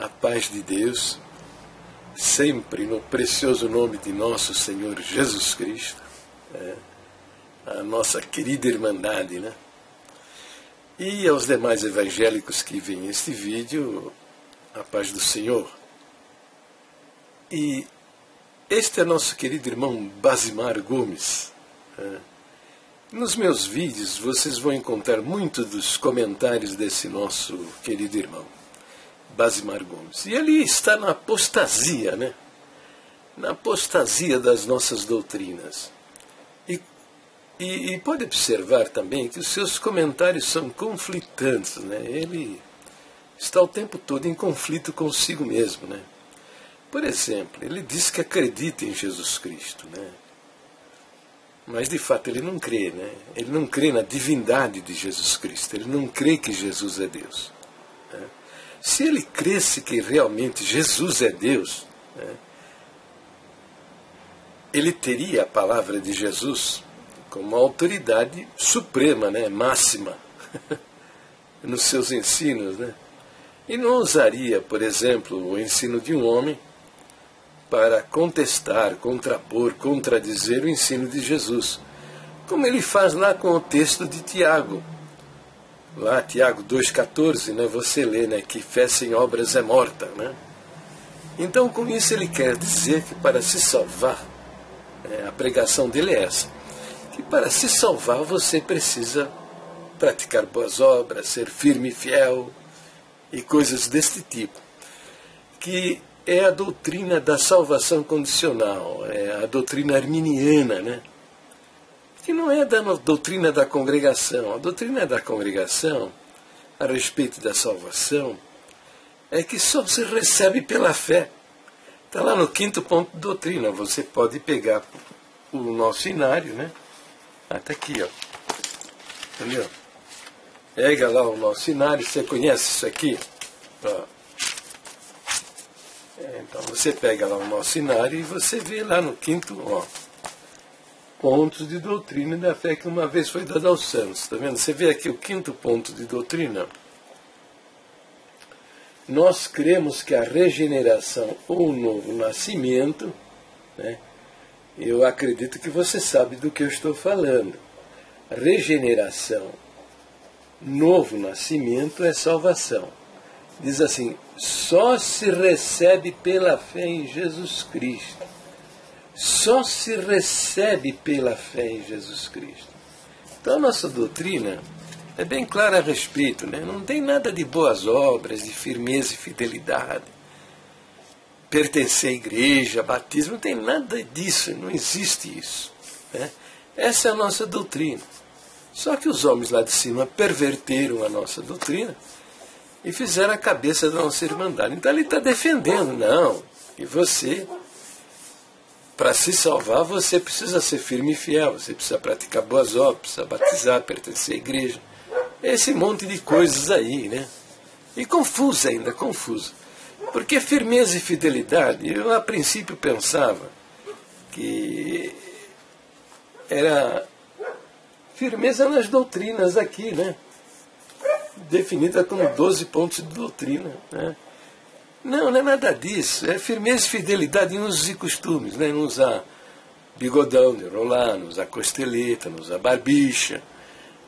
A paz de Deus, sempre no precioso nome de nosso Senhor Jesus Cristo, a nossa querida Irmandade, né? E aos demais evangélicos que veem este vídeo, a paz do Senhor. E este é nosso querido irmão Basimar Gomes. Nos meus vídeos vocês vão encontrar muitos dos comentários desse nosso querido irmão Basimar Gomes. E ele está na apostasia, né? Na apostasia das nossas doutrinas. E pode observar também que os seus comentários são conflitantes, né? Ele está o tempo todo em conflito consigo mesmo, né? Por exemplo, ele diz que acredita em Jesus Cristo, né? Mas de fato ele não crê, né? Ele não crê na divindade de Jesus Cristo, ele não crê que Jesus é Deus, né? Se ele cresce que realmente Jesus é Deus, né, ele teria a palavra de Jesus como autoridade suprema, né, máxima, nos seus ensinos, né? E não usaria, por exemplo, o ensino de um homem para contestar, contrapor, contradizer o ensino de Jesus, como ele faz lá com o texto de Tiago. Lá, Tiago 2,14, né, você lê, né, que fé sem obras é morta, né? Então, com isso ele quer dizer que para se salvar, a pregação dele é essa, que para se salvar você precisa praticar boas obras, ser firme e fiel e coisas deste tipo, que é a doutrina da salvação condicional, é a doutrina arminiana, né? Que não é da doutrina da congregação. A doutrina da congregação, a respeito da salvação, é que só se recebe pela fé. Está lá no 5º ponto de doutrina. Você pode pegar o nosso inário, né? Até aqui, ó. Entendeu? Pega lá o nosso inário. Você conhece isso aqui? Ó. Então você pega lá o nosso inário e você vê lá no 5º, ó, pontos de doutrina da fé que uma vez foi dada aos santos. Está vendo? Você vê aqui o 5º ponto de doutrina. Nós cremos que a regeneração ou o novo nascimento, né, eu acredito que você sabe do que eu estou falando. Regeneração, novo nascimento é salvação. Diz assim, só se recebe pela fé em Jesus Cristo. Só se recebe pela fé em Jesus Cristo. Então a nossa doutrina é bem clara a respeito, né? Não tem nada de boas obras, de firmeza e fidelidade, pertencer à igreja, batismo, não tem nada disso, não existe isso, né? Essa é a nossa doutrina. Só que os homens lá de cima perverteram a nossa doutrina e fizeram a cabeça da nossa irmandade. Então ele está defendendo, não, que você, para se salvar, você precisa ser firme e fiel, você precisa praticar boas obras, precisa batizar, pertencer à igreja. Esse monte de coisas aí, né? E confuso ainda, confuso. Porque firmeza e fidelidade, eu a princípio pensava que era firmeza nas doutrinas aqui, né? Definida como 12 pontos de doutrina, né? Não, não é nada disso. É firmeza e fidelidade em usos e costumes, né? Não usar bigodão de rolar, não usar costeleta, não usar barbicha,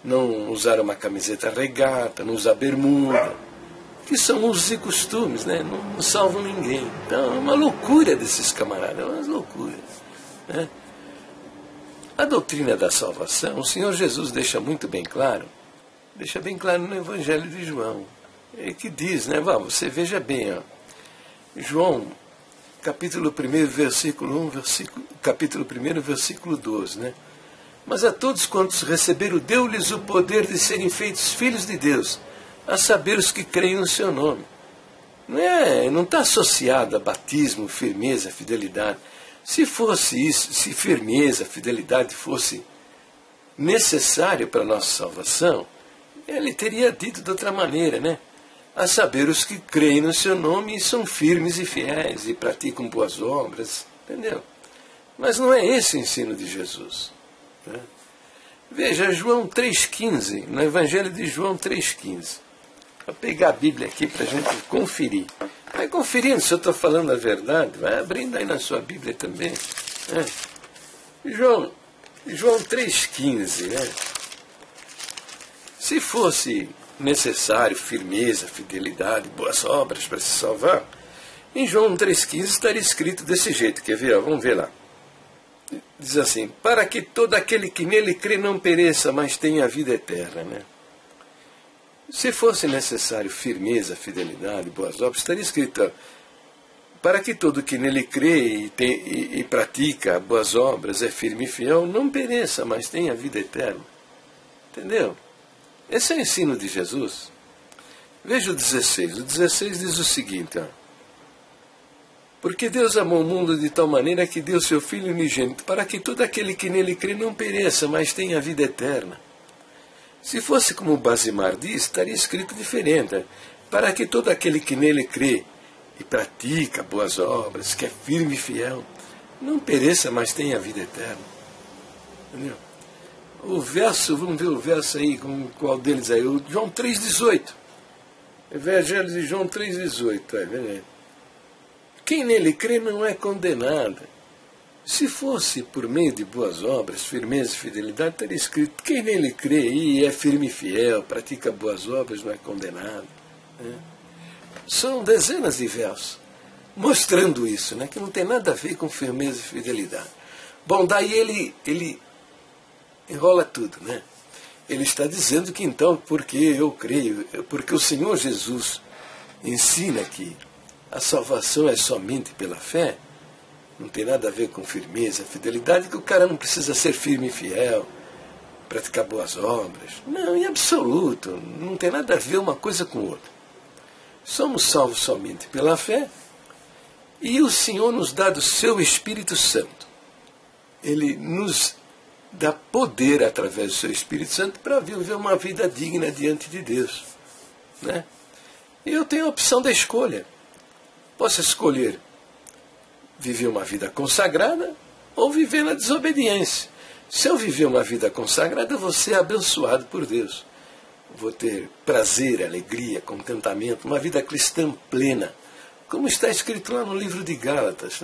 não usar uma camiseta regata, não usar bermuda, que são usos e costumes, né? Não salvam ninguém. Então é uma loucura desses camaradas, é uma loucura, né? A doutrina da salvação, o Senhor Jesus deixa muito bem claro, no Evangelho de João, que diz, né? Você veja bem, ó, João, capítulo 1, versículo 1, capítulo 1, versículo 12, né? Mas a todos quantos receberam, deu-lhes o poder de serem feitos filhos de Deus, a saber os que creem no seu nome. Não está associado a batismo, firmeza, fidelidade. Se fosse isso, se firmeza, fidelidade fosse necessário para a nossa salvação, ele teria dito de outra maneira, né? A saber os que creem no seu nome e são firmes e fiéis e praticam boas obras, entendeu? Mas não é esse o ensino de Jesus, né? Veja, João 3,15, no Evangelho de João 3,15. Vou pegar a Bíblia aqui para a gente conferir. Vai conferindo se eu estou falando a verdade. Vai abrindo aí na sua Bíblia também. João 3,15. Se fosse necessário firmeza, fidelidade, boas obras para se salvar, em João 3,15 estaria escrito desse jeito. Quer ver? Vamos ver lá. Diz assim: para que todo aquele que nele crê não pereça, mas tenha a vida eterna. Se fosse necessário firmeza, fidelidade, boas obras, estaria escrito: para que todo que nele crê e pratica boas obras, é firme e fiel, não pereça, mas tenha a vida eterna. Entendeu? Esse é o ensino de Jesus. Veja o 16. O 16 diz o seguinte: porque Deus amou o mundo de tal maneira que deu seu Filho unigênito, para que todo aquele que nele crê não pereça, mas tenha a vida eterna. Se fosse como o Basimar diz, estaria escrito diferente: para que todo aquele que nele crê e pratica boas obras, que é firme e fiel, não pereça, mas tenha a vida eterna. Entendeu? O verso, vamos ver o verso aí, qual deles aí? O João 3,18. Evangelho de João 3,18. Quem nele crê não é condenado. Se fosse por meio de boas obras, firmeza e fidelidade, estaria escrito: quem nele crê e é firme e fiel, pratica boas obras, não é condenado. São dezenas de versos mostrando isso, que não tem nada a ver com firmeza e fidelidade. Bom, daí ele enrola tudo, Ele está dizendo que então, porque eu creio, porque o Senhor Jesus ensina que a salvação é somente pela fé, não tem nada a ver com firmeza, fidelidade, que o cara não precisa ser firme e fiel, praticar boas obras. Não, em absoluto, não tem nada a ver uma coisa com outra. Somos salvos somente pela fé, e o Senhor nos dá do seu Espírito Santo. Ele nos dá poder através do seu Espírito Santo para viver uma vida digna diante de Deus. E eu tenho a opção da escolha. Posso escolher viver uma vida consagrada ou viver na desobediência. Se eu viver uma vida consagrada, eu vou ser abençoado por Deus. Vou ter prazer, alegria, contentamento, uma vida cristã plena, como está escrito lá no livro de Gálatas.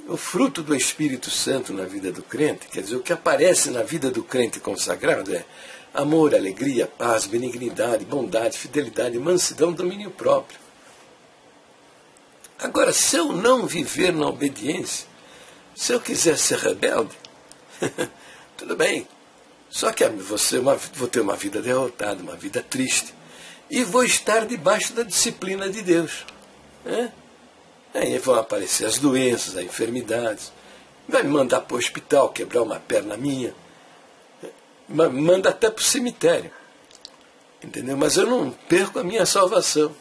O fruto do Espírito Santo na vida do crente, quer dizer, o que aparece na vida do crente consagrado é amor, alegria, paz, benignidade, bondade, fidelidade, mansidão, domínio próprio. Agora, se eu não viver na obediência, se eu quiser ser rebelde, tudo bem. Só que vou ter uma vida derrotada, uma vida triste. E vou estar debaixo da disciplina de Deus. Aí vão aparecer as doenças, as enfermidades. Vai me mandar para o hospital, quebrar uma perna minha. Manda até para o cemitério. Entendeu? Mas eu não perco a minha salvação.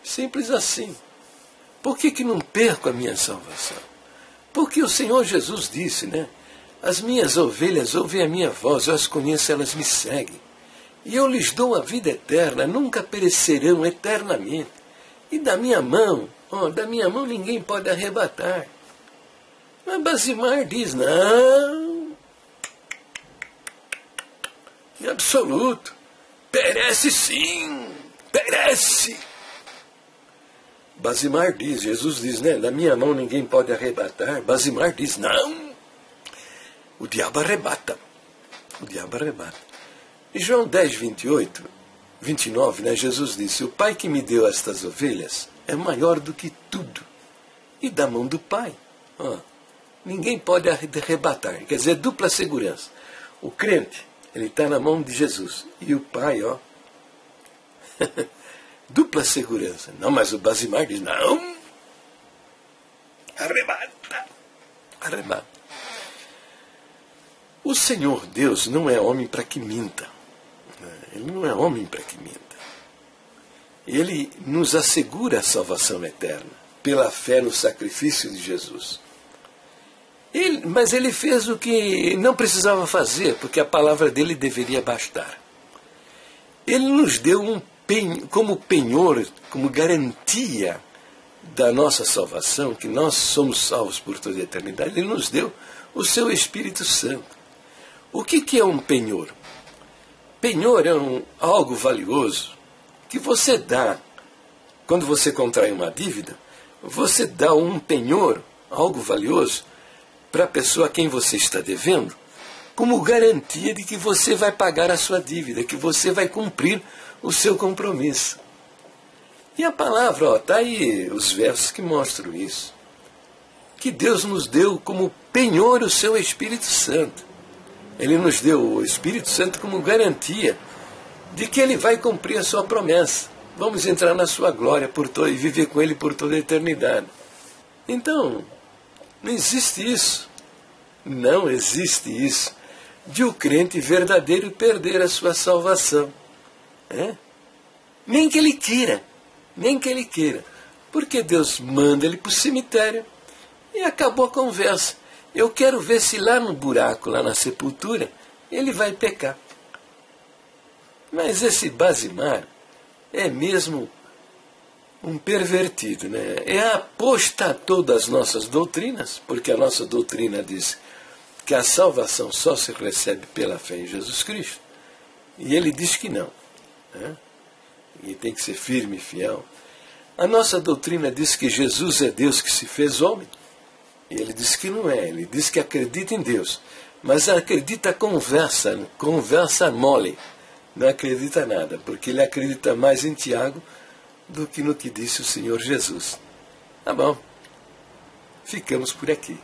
Simples assim. Por que não perco a minha salvação? Porque o Senhor Jesus disse, as minhas ovelhas ouvem a minha voz, eu as conheço, elas me seguem. E eu lhes dou a vida eterna, nunca perecerão eternamente. E da minha mão ninguém pode arrebatar. Mas Basimar diz: não, em absoluto, perece sim, perece. Basimar diz, Jesus diz, da minha mão ninguém pode arrebatar. Basimar diz: não, o diabo arrebata. O diabo arrebata. Em João 10, 29, Jesus disse: o Pai que me deu estas ovelhas é maior do que tudo. E da mão do Pai, ninguém pode arrebatar. Quer dizer, dupla segurança. O crente, ele está na mão de Jesus. E o Pai, dupla segurança. Não, mas o Basimar diz: não, arrebata. Arrebata. O Senhor Deus não é homem para que minta. Ele não é homem para que minta. Ele nos assegura a salvação eterna pela fé no sacrifício de Jesus. Mas ele fez o que não precisava fazer, porque a palavra dele deveria bastar. Ele nos deu como penhor, como garantia da nossa salvação, que nós somos salvos por toda a eternidade. Ele nos deu o seu Espírito Santo. O que é um penhor? Penhor é algo valioso que você dá quando você contrai uma dívida, você dá um penhor, algo valioso, para a pessoa a quem você está devendo, como garantia de que você vai pagar a sua dívida, que você vai cumprir o seu compromisso. E a palavra, está aí os versos que mostram isso. Que Deus nos deu como penhor o seu Espírito Santo. Ele nos deu o Espírito Santo como garantia de que Ele vai cumprir a sua promessa. Vamos entrar na sua glória e viver com Ele por toda a eternidade. Então, não existe isso. Não existe isso de o crente verdadeiro perder a sua salvação. Nem que ele queira. Nem que ele queira. Porque Deus manda ele para o cemitério e acabou a conversa. Eu quero ver se lá no buraco, lá na sepultura, ele vai pecar. Mas esse Basimar é mesmo um pervertido, né? É apostatou das nossas doutrinas, porque a nossa doutrina diz que a salvação só se recebe pela fé em Jesus Cristo. E ele diz que não. E tem que ser firme e fiel. A nossa doutrina diz que Jesus é Deus que se fez homem. E ele diz que não é. Ele diz que acredita em Deus. Mas acredita conversa mole. Não acredita nada, porque ele acredita mais em Tiago do que no que disse o Senhor Jesus. Tá bom. Ficamos por aqui.